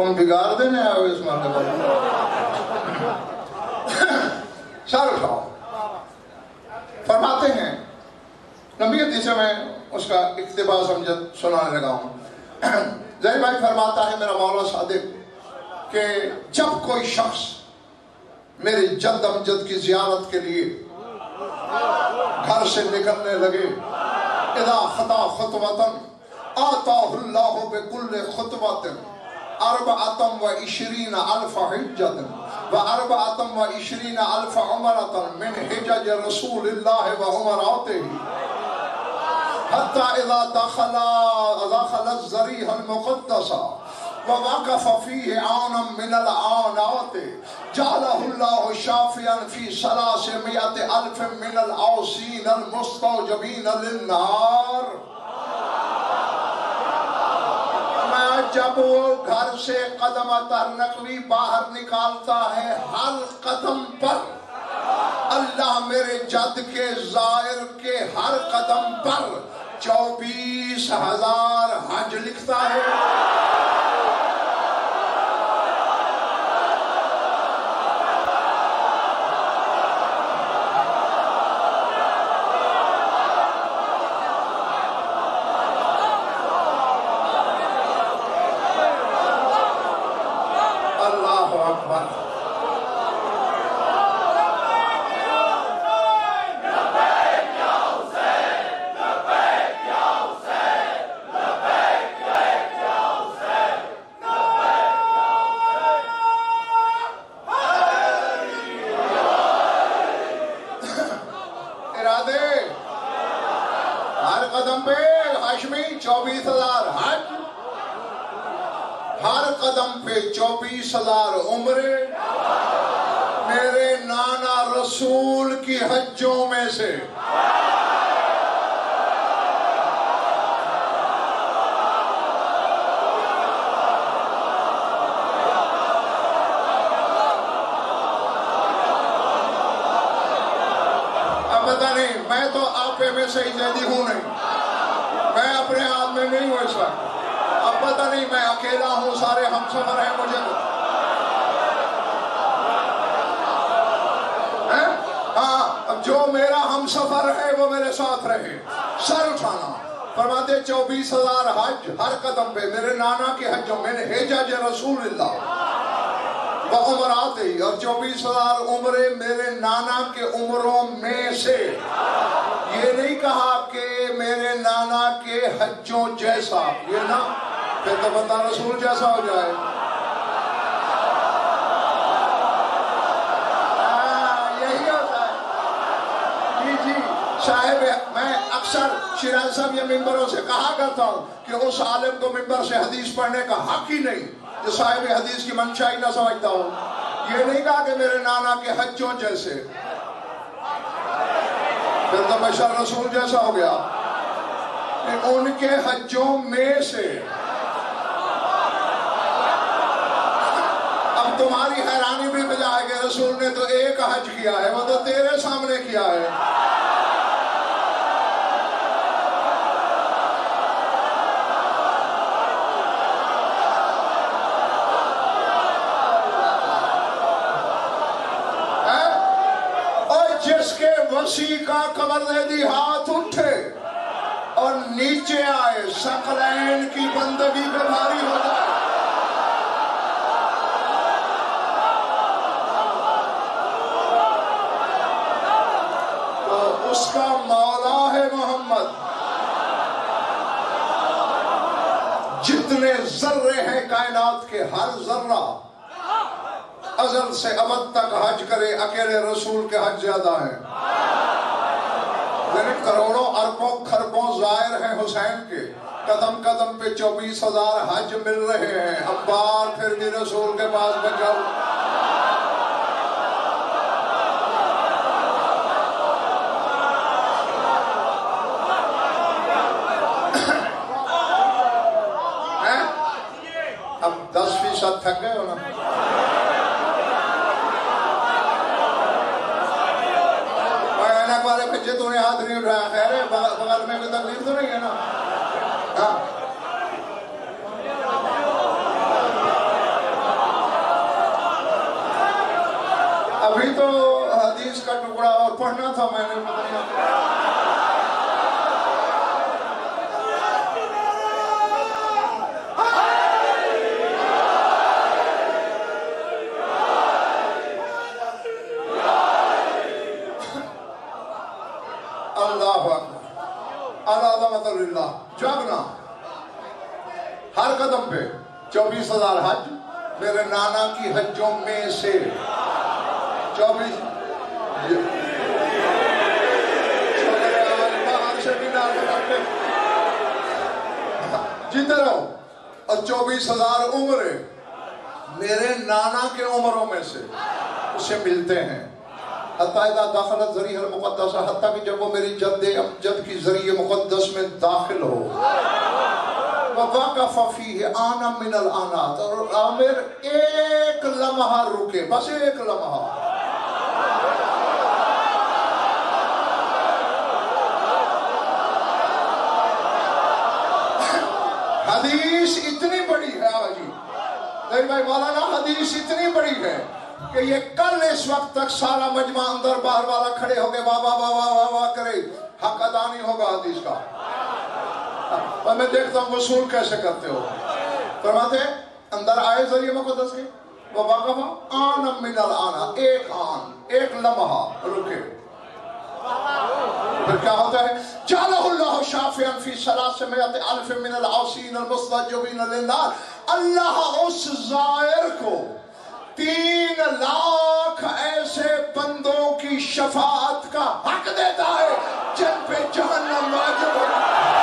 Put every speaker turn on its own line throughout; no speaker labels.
تم بگاڑ دینے آئے ہو اس مرنے پر سر اٹھاؤ. فرماتے ہیں نبی حدیث میں اس کا اقتباس سنانے لگا ہوں. زہر بھائی فرماتا ہے میرا مولا صادق کہ جب کوئی شخص میری جد امجد کی زیارت کے لیے گھر سے نکلنے لگے اذا خطا خطوۃ آتاہ اللہ بکل خطوۃ 24,000 حجۃ و24,000 عمرۃ من حجج رسول اللہ و عمراتہ حتی اذا دخل الضریح المقدسہ ووقف فيه عونا من العانات جعله الله شافيا في 300,000 من العوصين المستوجبين للنار. جب وہ گھر سے قدم ترنقوی باہر نکالتا ہے ہر قدم پر اللہ میرے جد کے زائر کے ہر قدم پر 24,000 حج لکھتا ہے. ہر قدم پہ ہاشمی 24,000 حج، ہر قدم پہ 24,000 عمرے میرے نانا رسول کی حجوں میں سے. پتہ نہیں میں تو آپے میں سے زیادی ہوں نہیں، میں اپنے آپ میں نہیں ہوں اس وقت. اب پتہ نہیں میں اکیلا ہوں، سارے ہم سفر ہیں مجھے ہاں اب جو میرا ہم سفر ہے وہ میرے ساتھ رہے. سر اٹھانا فرماتے 24,000 حج ہر قدم پہ میرے نانا کے حجوں میں نے حجج رسول اللہ وہ عمرات ہی، اور 24,000 عمرے میرے نانا کے عمروں میں سے. یہ نہیں کہا کہ میرے نانا کے حجوں جیسا، یہ نا پھر تو بندہ رسول جیسا ہو جائے. یہی ہوتا ہے. جی صاحب میں اکثر شیراز صاحب یا ممبروں سے کہا کرتا ہوں کہ اس عالم کو ممبر سے حدیث پڑھنے کا حق ہی نہیں جو صاحب حدیث کی منشا ہی نہ سمجھتا ہوں. یہ نہیں کہا کہ میرے نانا کے حجوں جیسے، پھر تو بشر رسول جیسا ہو گیا. ان کے حجوں میں سے. اب تمہاری حیرانی بھی بجائے کہ رسول نے تو ایک حج کیا ہے، وہ تو تیرے سامنے کیا ہے. جس کے وسیع کا کمر دے دی ہاتھ اٹھے اور نیچے آئے، ثقلین کی بندگی پہ بھاری ہو جائے. تو اس کا مولا ہے محمد. جتنے ذرے ہیں کائنات کے، ہر ذرہ ازل سے ابد تک حج کرے، اکیلے رسول کے حج زیادہ ہیں. کروڑوں اربوں خربوں زائر ہیں حسین کے، قدم قدم پہ 24,000 حج مل رہے ہیں. عبار پھر بھی رسول کے پاس بچا. اب 10% تھک گئے ہو نا. بچے تو نے ہاتھ نہیں اٹھایا، خیر ہے بغل میں کوئی تکلیف تو نہیں ہے نا. اعلیٰ عظمت اللہ جاگنا ہر قدم پہ 24,000 حج میرے نانا کی حجوں میں سے 24 باہر سے بھی جیتے رہو اور 24,000 عمریں میرے نانا کے عمروں میں سے اسے ملتے ہیں حتیٰ اذا داخلت ذریعہ المقدس حتیٰ کہ جب وہ میری جد امجد کی ذریعہ مقدس میں داخل ہو وَوَقَفَ فِيهِ آنًا مِنَ الْآنَاتِ اور عامر ایک لمحہ رکے بس ایک لمحہ حدیث اتنی بڑی ہے آجی نہیں بھائی مولانا حدیث اتنی بڑی ہے کہ یہ کل اس وقت تک سارا مجمع اندر باہر والا کھڑے ہو گئے واہ واہ واہ واہ واہ واہ کرے حق ادا نہیں ہوگا حدیث کا اور میں دیکھتا ہوں وصول کیسے کرتے ہو فرماتے ہیں اندر آئے ذریعہ مقدس کے وَوَقَفَ آنًا مِنَ الْآنَا ایک آن ایک لمحہ رکے پھر کیا ہوتا ہے جَعَلَهُ اللَّهُ شَافِعًا فِي ثَلَاثِمِائَةِ أَلْفٍ مِنَ الْعَاصِينَ الْمُسْتَجِيبِينَ لِلنَّارِ اللہ اس زائر کو 3 لاکھ ایسے بندوں کی شفاعت کا حق دیتا ہے جن پہ جہنم واجب ہو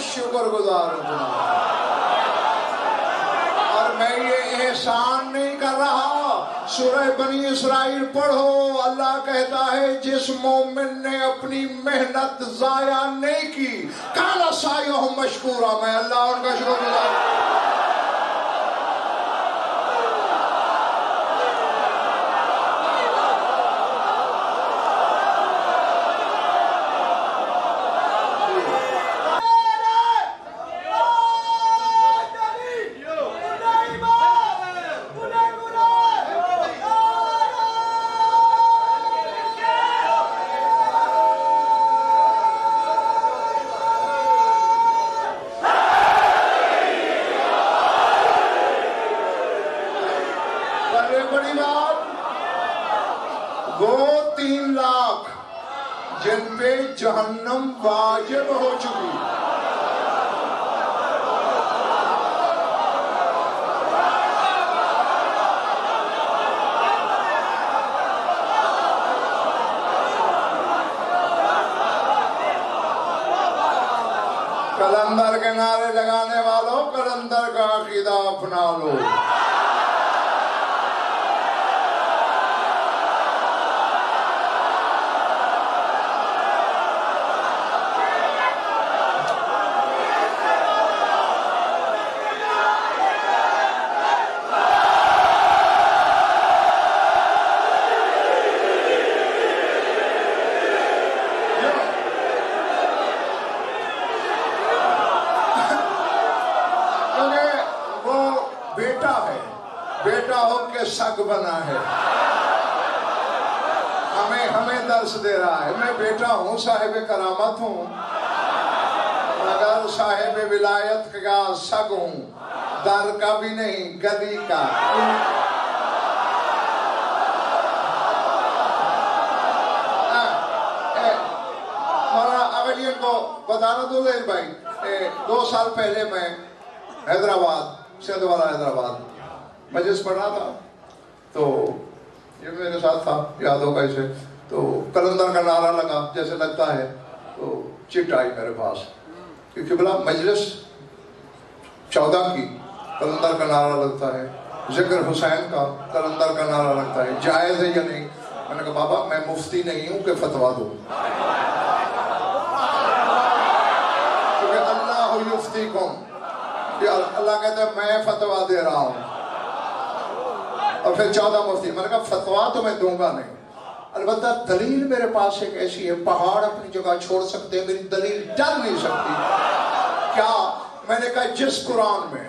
شکر گزار ہوں اور میں یہ احسان نہیں کر رہا سورہ بنی اسرائیل پڑھو اللہ کہتا ہے جس مومن نے اپنی محنت ضائع نہیں کی کانا سعیہم مشکورا میں اللہ ان کا شکر گزار وہ 3 لاکھ جن پہ جہنم واجب ہو چکی کلندر کے نعرے لگانے والوں کلندر کا عقیدہ اپنا لو بیٹا ہو کے سگ بنا ہے ہمیں درس دے رہا ہے میں بیٹا ہوں صاحب کرامت ہوں اگر صاحب ولایت کا سگ ہوں، در کا بھی نہیں گلی کا. اگر یہ کو بتانا تو زہیر بھائی، 2 سال پہلے میں حیدرآباد، سندھ والا حیدرآباد مجلس پڑھ رہا تھا، تو یہ میرے ساتھ تھا، یاد ہوگا اسے. تو کلندر کا نعرہ لگا جیسے لگتا ہے، تو چٹ آئی میرے پاس کہ قبلہ مجلس 14 کی کلندر کا نعرہ لگتا ہے، ذکر حسین کا کلندر کا نعرہ لگتا ہے، جائز ہے یا نہیں؟ میں نے کہا بابا میں مفتی نہیں ہوں کہ فتویٰ دوں، کیونکہ اللہ یفتیکم، اللہ کہتا ہے میں فتویٰ دے رہا ہوں. اور پھر 14 مفتی. میں نے کہا فتویٰ تو میں دوں گا نہیں، البتہ دلیل میرے پاس ایک ایسی ہے، پہاڑ اپنی جگہ چھوڑ سکتے ہیں، میری دلیل ڈر نہیں سکتی. کیا؟ میں نے کہا جس قرآن میں،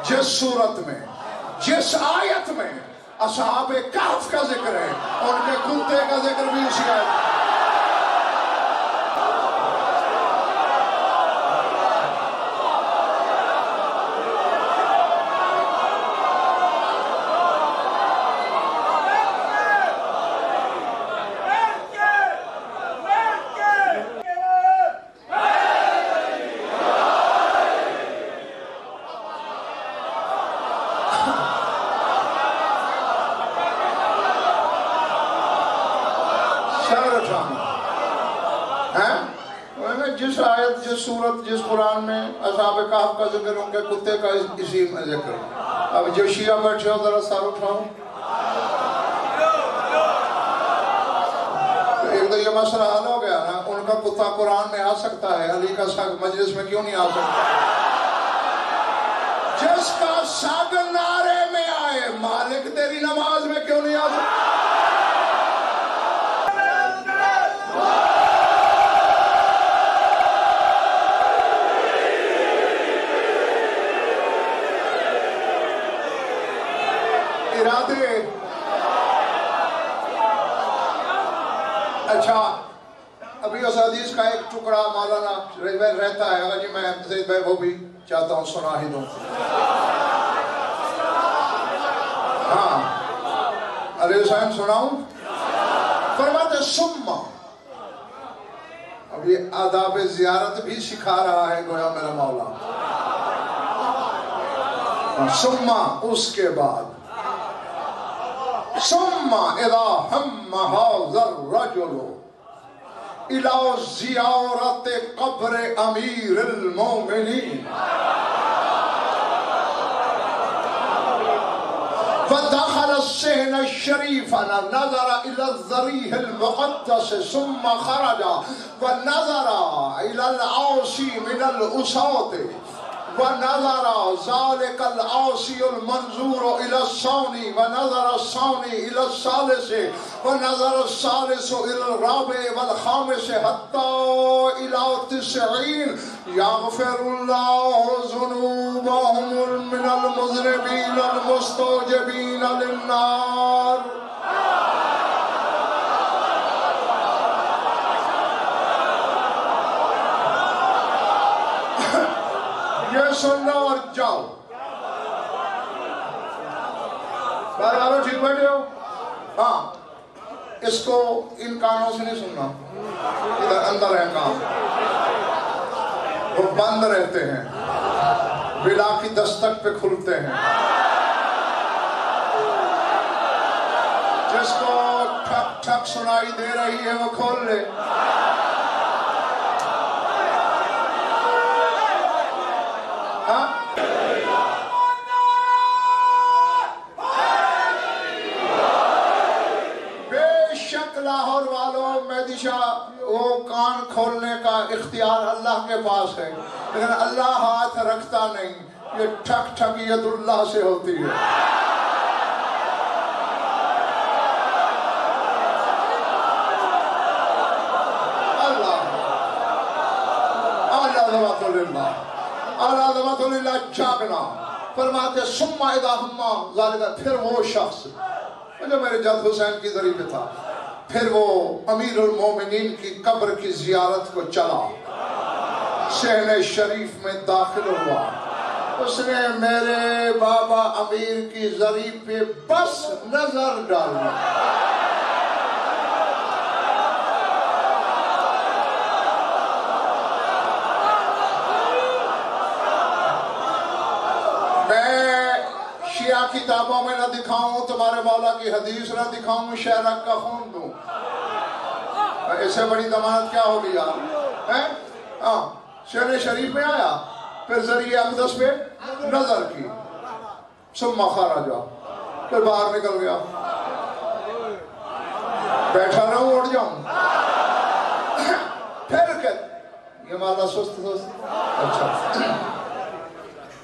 جس سورت میں، جس آیت میں اصحاب کہف کا ذکر ہے، ان کے کتے کا ذکر بھی اسی آیت میں. جس آیت، جس سورت، جس قرآن میں اصحاب کہف کا ذکر، ان کے کتے کا اسی میں ذکر. اب جو شیعہ بیٹھے ہو ذرا سار اٹھاؤ. تو ایک تو یہ مسئلہ حل ہو گیا نا، ان کا کتا قرآن میں آ سکتا ہے، علی کا سگ مجلس میں کیوں نہیں آ سکتا؟ جس کا سگ نعرے میں آئے، مالک تیری نماز میں کیوں نہیں آ سکتا؟ اچھا ابھی اس حدیث کا ایک ٹکڑا مولانا رہتا ہے، اگر جی میں زید بھائی وہ بھی چاہتا ہوں سنا ہی دوں. ہاں علی حسین سناؤں؟ فرماتے سما، اب یہ آداب زیارت بھی سکھا رہا ہے گویا میرا مولا. سما اس کے بعد، ثم اذا هم هذا الرجل الى زیارت قبر امیر المومنین فدخل الصحن الشریف نظر الى الضریح المقدس ثم خرج ونظر الى العاصی من الاسات ونظر ذلك العاصي المنظور إلى الثاني ونظر الثاني إلى الثالث ونظر الثالث إلى الرابع والخامس حتى إلى 90 يغفر الله ذنوبهم من المذنبين المستوجبين للنار. یہ سننا اور جاؤ. بارہ ٹھیک بیٹھے ہو؟ ہاں اس کو ان کانوں سے نہیں سننا، ادھر اندر ہے کان، وہ بند رہتے ہیں، بلا کی دستک پہ کھلتے ہیں. جس کو ٹھک ٹھک سنائی دے رہی ہے وہ کھول لے. بے شک لاہور والوں مہدی شاہ وہ کان کھولنے کا اختیار اللہ کے پاس ہے، لیکن اللہ ہاتھ رکھتا نہیں، یہ ٹھک ٹھک ید اللہ سے ہوتی ہے. اللہ جاگنا. فرماتے ثم اذا هم ذالک، پھر وہ شخص جو میرے جد حسین کی ذریعے پہ تھا، پھر وہ امیر المومنین کی قبر کی زیارت کو چلا. صحن شریف میں داخل ہوا، اس نے میرے بابا امیر کی زری پہ بس نظر ڈالی، شیعہ کتابوں میں نہ دکھاؤں، تمہارے مولا کی حدیث نہ دکھاؤں، شہرک کا خون دوں، اس سے بڑی ضمانت کیا ہوگی یار؟ شہر شریف میں آیا، پھر ذریعہ اقدس پہ نظر کی، ثم خرجا، پھر باہر نکل گیا، بیٹھا رہوں اٹھ جاؤں، پھر کہ یہ مولا سست اچھا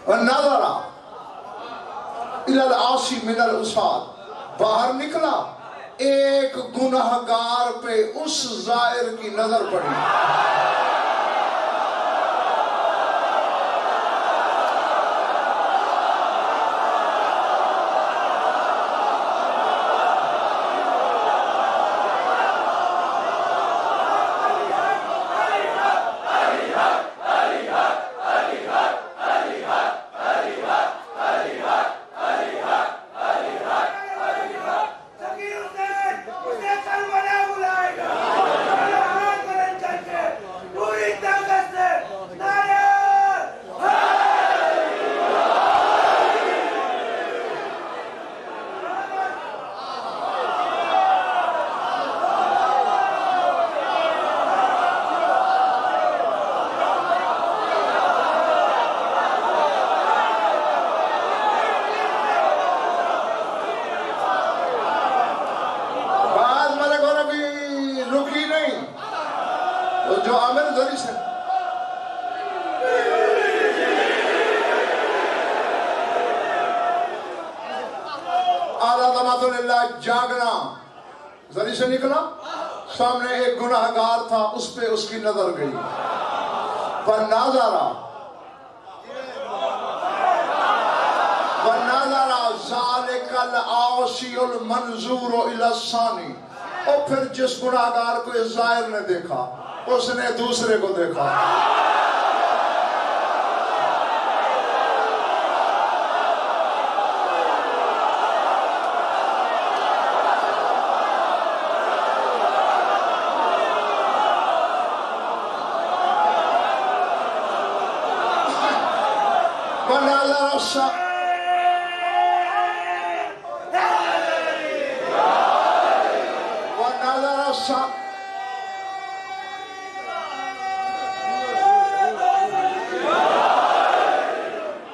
نظرہ الی العاصی من العصاة، باہر نکلا، ایک گناہگار پہ اس زائر کی نظر پڑی، جو عامر ذری سے اعلیٰ ذمات اللہ جاگنا، ذری سے نکلا، سامنے ایک گناہگار تھا، اس پہ اس کی نظر گئی، فَنَظَرَ ذَلِكَ الْعَاصِيُ الْمَنْظُورُ إِلَى الثَّانِي، اور پھر جس گناہگار کو اس ظاہر نے دیکھا، اس نے دوسرے کو دیکھا،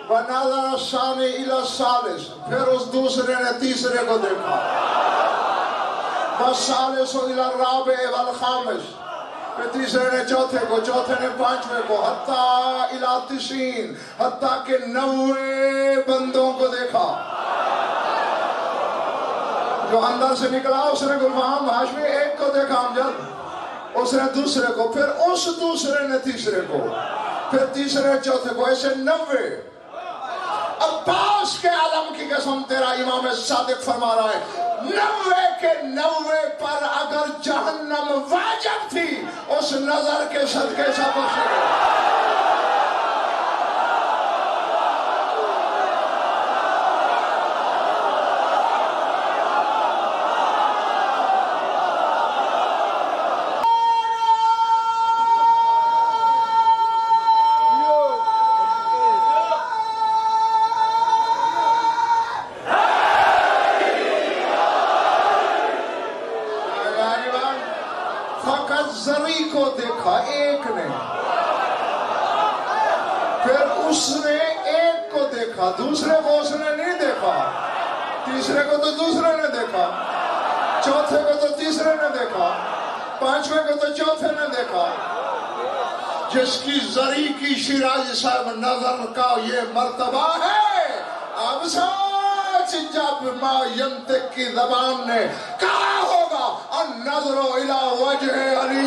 وَنَظَرَ الثَّانِي إِلَى الثَّالِثِ، پھر اس دوسرے نے تیسرے کو دیکھا، وَالثَّالِثُ إِلَى الرَّابِعِ وَالْخَامِسِ، پھر تیسرے نے چوتھے کو، چوتھے نے پانچویں کو، حتیٰ إِلَى 90، حتیٰ کہ 90 بندوں کو دیکھا، جو اندر سے نکلا اس نے غلام ہاشمی ایک کو دیکھا امجد، اس نے دوسرے کو، پھر اس دوسرے نے تیسرے کو، پھر تیسرے چوتھے کو، ایسے 90۔ عباس کے عالم کی قسم تیرا امام صادق فرما رہا ہے، 90 کے 90 پر اگر جہنم واجب تھی، اس نظر کے صدقے سے بخشے گا۔ زری کو دیکھا ایک نے، پھر اس نے ایک کو دیکھا، دوسرے کو اس نے نہیں دیکھا، تیسرے کو تو دوسرے نے دیکھا، چوتھے کو تو تیسرے نے دیکھا، پانچویں کو تو چوتھے نے دیکھا۔ جس کی زری کی شیرازی صاحب نظر کا یہ مرتبہ ہے، اب سوچ جب ما ینطق کی زبان نے کہا ہوگا النظر الی وجہ علی